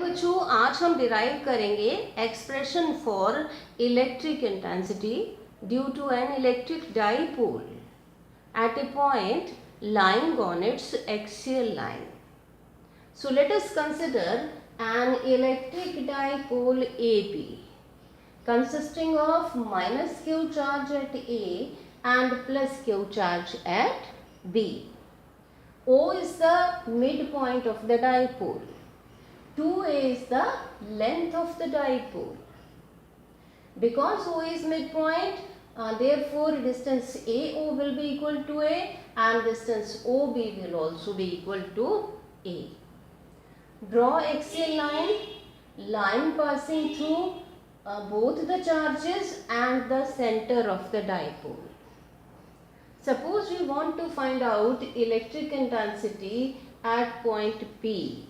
बच्चों, आज हम डिराइव करेंगे expression for electric intensity due to an electric dipole at a point lying on its axial line. So let us consider an electric dipole AB consisting of minus q charge at A and plus q charge at B. O is the midpoint of the dipole. 2a is the length of the dipole. Because O is midpoint, therefore distance AO will be equal to A and distance OB will also be equal to A. Draw axial line passing through both the charges and the center of the dipole. Suppose we want to find out electric intensity at point P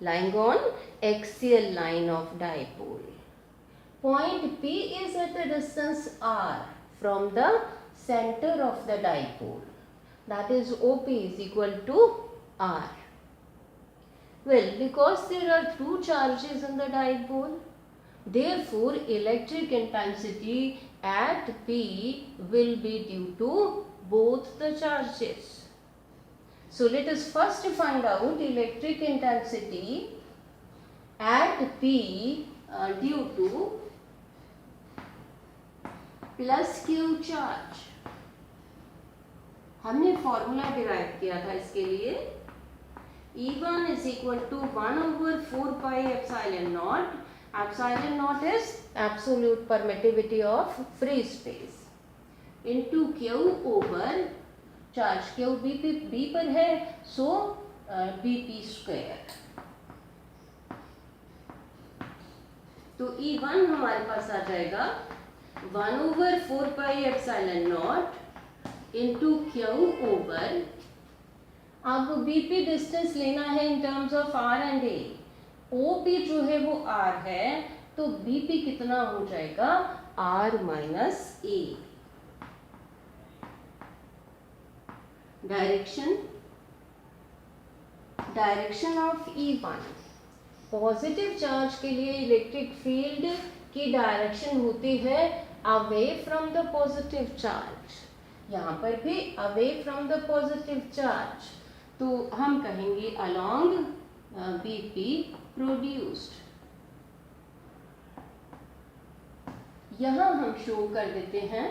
lying on axial line of dipole. Point P is at a distance r from the center of the dipole. That is OP is equal to r. Well, because there are two charges in the dipole, therefore electric intensity at P will be due to both the charges. So let us first find out electric intensity at P due to plus Q charge. हमने formula derive किया था इसके लिए. E1 is equal to 1 over 4 pi epsilon naught. Epsilon naught is absolute permittivity of free space into Q over charge. Q B पर है, so BP square. तो E1 हमारे पास आ जाएगा 1 over 4 pi epsilon naught into Q over. अब BP distance लेना है in terms of R and A. OP जो है वो R है, तो BP कितना हो जाएगा? R minus A. Direction of E1. Positive charge के लिए इलेक्ट्रिक फील्ड की डायरेक्शन होती है away from the positive charge. यहाँ पर भी away from the positive charge, तो हम कहेंगे अलोंग BP प्रोड्यूस्ड. यहाँ हम शो कर देते हैं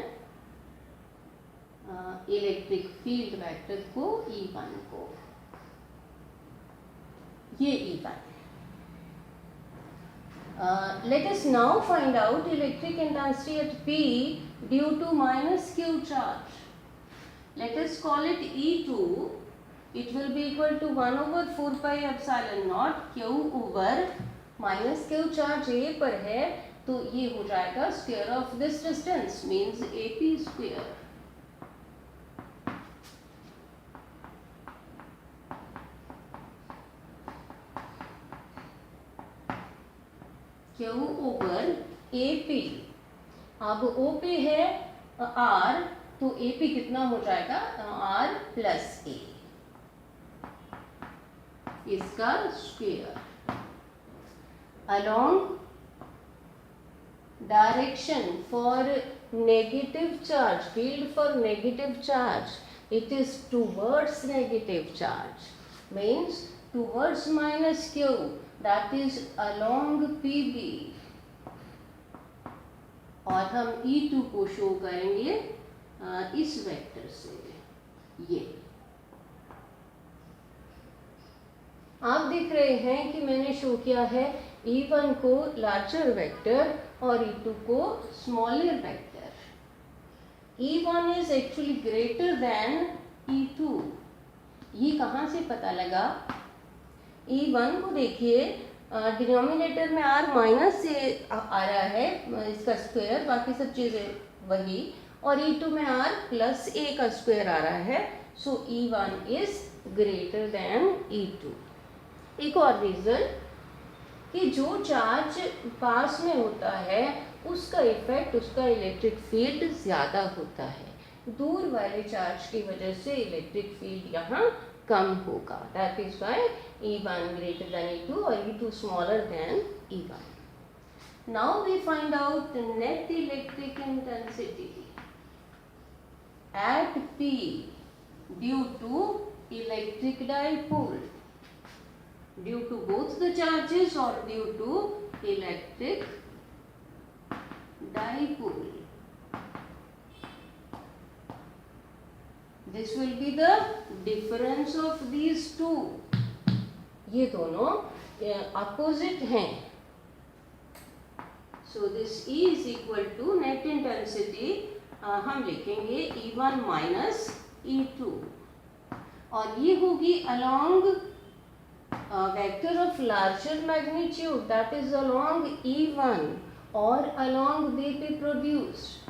इलेक्ट्रिक फील्ड वेक्टर को E1 को. ये E1. Let us now find out electric intensity at P due to minus Q charge. Let us call it E2. It will be equal to 1 over 4 pi epsilon naught Q over minus Q charge A पर है, तो ये हो जाएगा square of this distance means AP square. Q over AP. अब OP है R, तो AP कितना हो जाएगा? R प्लस A, इसका square. Along direction for negative charge, field for negative charge, it is towards negative charge, means towards minus Q, that is along PB. और हम E2 को शो करेंगे इस वेक्टर से. ये आप देख रहे हैं कि मैंने शो किया है E1 को लार्जर वेक्टर और E2 को smaller vector. E1 is actually greater than E2. ये कहाँ से पता लगा? E1 को देखिए, डिनोमिनेटर में R माइनस से आ रहा है, इसका स्क्वायर, बाकी सब चीज़ें वही, और E2 में R प्लस A का स्क्वायर आ रहा है. सो E1 is greater than E2. एक और रीज़न कि जो चार्ज पास में होता है उसका इफेक्ट, उसका इलेक्ट्रिक फील्ड ज़्यादा होता है. दूर वाले चार्ज की वजह से इलेक्ट्रिक फील्ड यहाँ कम होगा. That is why E1 greater than E2 or E2 smaller than E1. Now we find out the net electric intensity at P due to electric dipole, due to both the charges or due to electric dipole. This will be the difference of these two. ये दोनों opposite हैं. So this E is equal to net intensity हम लिखेंगे E1 minus E2 और ये होगी along vector of larger magnitude, that is along E1 or along Vp produced.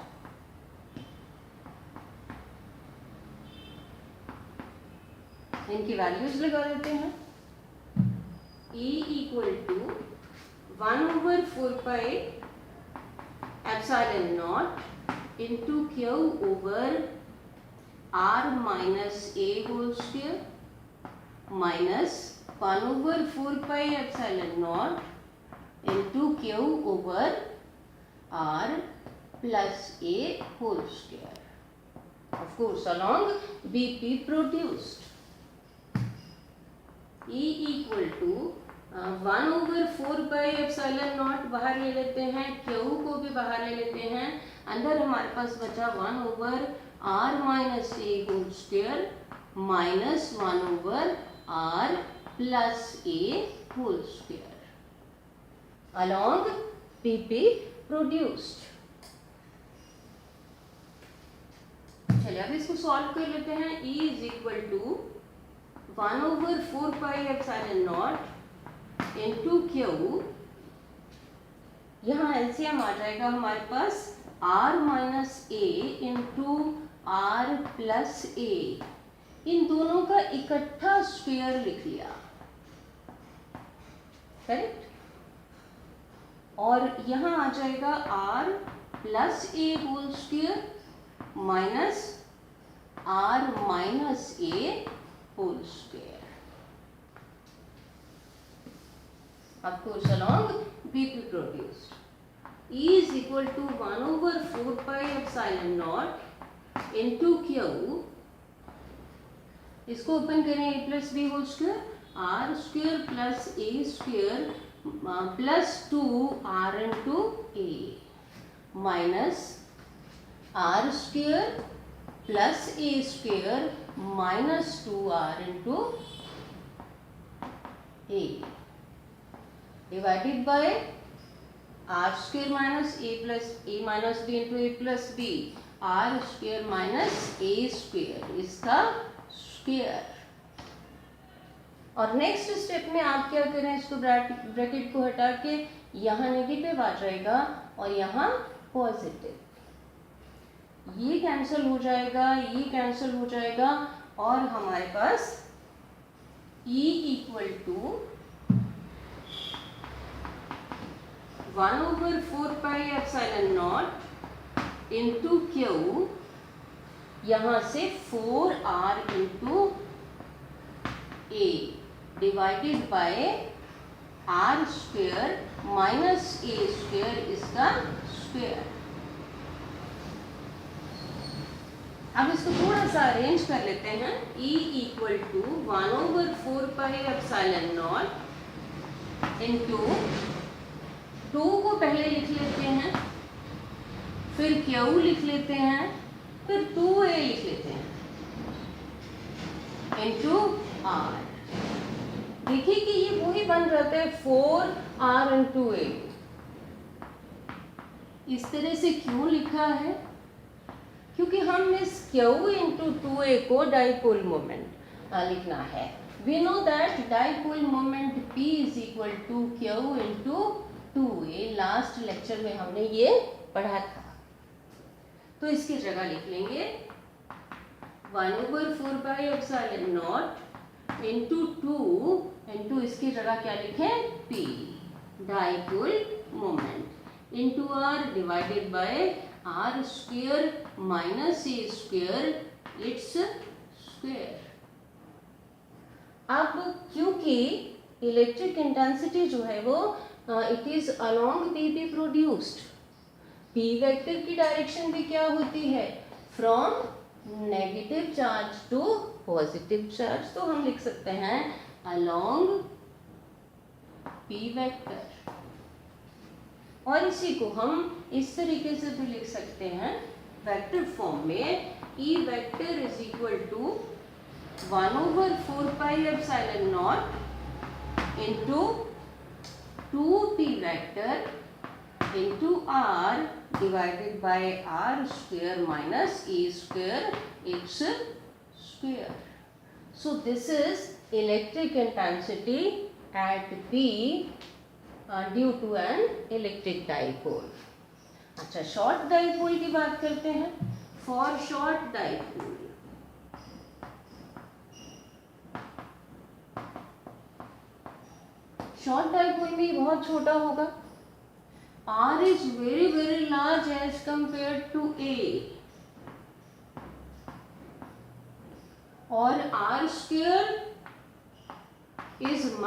इनकी values लगा देते हैं. E equal to 1 over 4 pi epsilon naught into Q over R minus A whole square minus 1 over 4 pi epsilon naught into Q over R plus A whole square. Of course, along Bp produced. E equal to 1 over 4 pi epsilon naught बाहर ले लेते हैं, Q को भी बाहर ले लेते हैं, अंदर हमारे पास बचा 1 over R minus A whole square minus 1 over R plus A whole square along Pp produced. चलिए अब इसको सॉल्व कर लेते हैं. E is equal to 1 over 4 pi epsilon naught into Q. यहाँ LCM आ जाएगा हमारे पास R minus A into R plus A. इन दोनों का इकट्ठा स्क्वायर लिख लिया, करेक्ट. और यहाँ आ जाएगा R plus A whole square minus R minus A whole square. Of course, along Bp produced. E is equal to 1 over 4 pi epsilon naught into Q. इसको open करें A plus B whole square, R square plus A square plus 2 R into A minus R square plus A square minus 2R into A divided by R square minus A plus A minus B into A plus B, R square minus A square इसका square. और next step में आप क्या करें, इसको bracket को हटा के यहाँ नेगेटिव आ जाएगा और यहाँ पॉजिटिव. ये कैंसिल हो जाएगा, ये कैंसिल हो जाएगा और हमारे पास E equal to 1 over 4 pi epsilon naught into Q, यहाँ से 4R into A divided by R square minus A square इसका स्क्वायर. अब इसको थोड़ा सा अरेंज कर लेते हैं. E equal to 1 over 4 pi epsilon naught into 2 को पहले लिख लेते हैं, फिर Q लिख लेते हैं, फिर 2A लिख लेते हैं into R. देखिए कि ये वही बन जाता है 4R into A. इस तरह से क्यों लिखा है? क्योंकि हम इस Q into 2A को डाइपोल मोमेंट लिखना है. We know that dipole moment P is equal to Q into 2A. Last lecture में हमने ये पढ़ा था. तो इसकी जगह लिख लेंगे 1 over 4 pi epsilon naught into 2 into इसकी जगह क्या लिखें, P dipole moment into R divided by R square minus A square its square. अब क्योंकि इलेक्ट्रिक इंटेंसिटी जो है वो it is along P produced, P vector की डायरेक्शन भी क्या होती है, from negative charge to positive charge, तो हम लिख सकते हैं अलोंग पी वेक्टर। और इसी को हम इस तरीके से भी लिख सकते हैं वेक्टर फॉर्म में, E vector is equal to 1/4πε0 into 2p vector into r divided by r square minus e square x square. So this is electric intensity at P due to an electric dipole. अच्छा, short dipole की बात करते हैं। फॉर short dipole, short dipole में ये बहुत छोटा होगा, R is very very large as compared to A, और R square is much